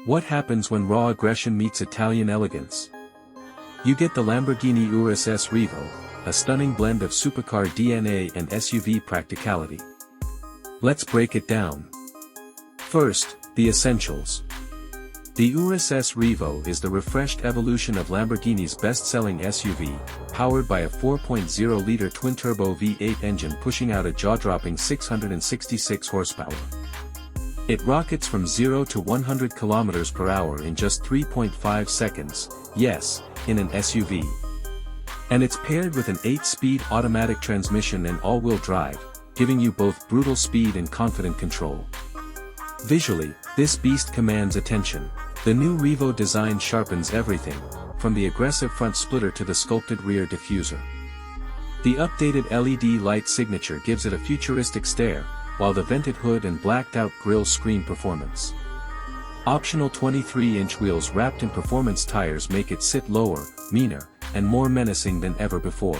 What happens when raw aggression meets Italian elegance? You get the Lamborghini Urus S R'Evo, a stunning blend of supercar DNA and SUV practicality. Let's break it down. First, the essentials. The Urus S R'Evo is the refreshed evolution of Lamborghini's best-selling SUV, powered by a 4.0-liter twin-turbo V8 engine pushing out a jaw-dropping 666 horsepower. It rockets from 0 to 100 km per hour in just 3.5 seconds, yes, in an SUV. And it's paired with an 8-speed automatic transmission and all-wheel drive, giving you both brutal speed and confident control. Visually, this beast commands attention. The new R'Evo design sharpens everything, from the aggressive front splitter to the sculpted rear diffuser. The updated LED light signature gives it a futuristic stare, while the vented hood and blacked-out grille scream performance. Optional 23-inch wheels wrapped in performance tires make it sit lower, meaner, and more menacing than ever before.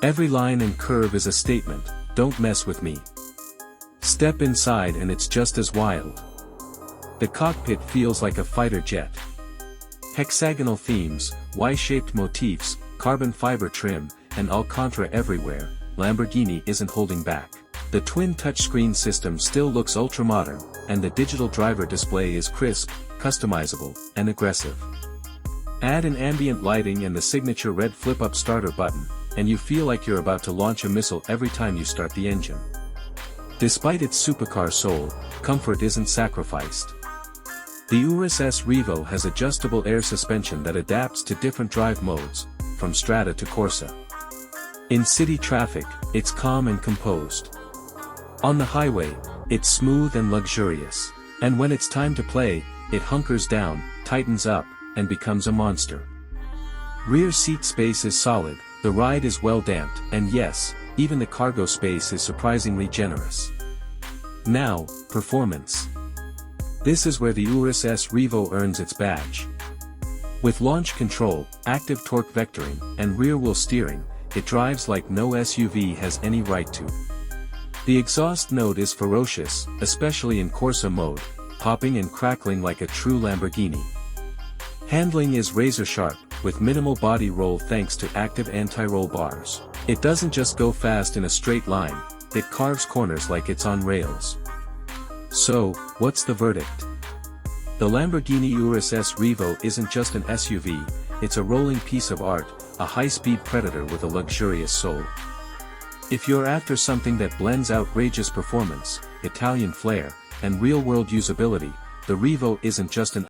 Every line and curve is a statement, don't mess with me. Step inside and it's just as wild. The cockpit feels like a fighter jet. Hexagonal themes, Y-shaped motifs, carbon fiber trim, and Alcantara everywhere, Lamborghini isn't holding back. The twin touchscreen system still looks ultra-modern, and the digital driver display is crisp, customizable, and aggressive. Add an ambient lighting and the signature red flip-up starter button, and you feel like you're about to launch a missile every time you start the engine. Despite its supercar soul, comfort isn't sacrificed. The Urus S R'Evo has adjustable air suspension that adapts to different drive modes, from Strada to Corsa. In city traffic, it's calm and composed. On the highway, it's smooth and luxurious. And when it's time to play, it hunkers down, tightens up, and becomes a monster. Rear seat space is solid, the ride is well damped, and yes, even the cargo space is surprisingly generous. Now, performance. This is where the Urus S R'Evo earns its badge. With launch control, active torque vectoring, and rear-wheel steering, it drives like no SUV has any right to. The exhaust note is ferocious, especially in Corsa mode, popping and crackling like a true Lamborghini. Handling is razor-sharp, with minimal body roll thanks to active anti-roll bars. It doesn't just go fast in a straight line, it carves corners like it's on rails. So, what's the verdict? The Lamborghini Urus S R'Evo isn't just an SUV, it's a rolling piece of art, a high-speed predator with a luxurious soul. If you're after something that blends outrageous performance, Italian flair, and real-world usability, the R'Evo isn't just an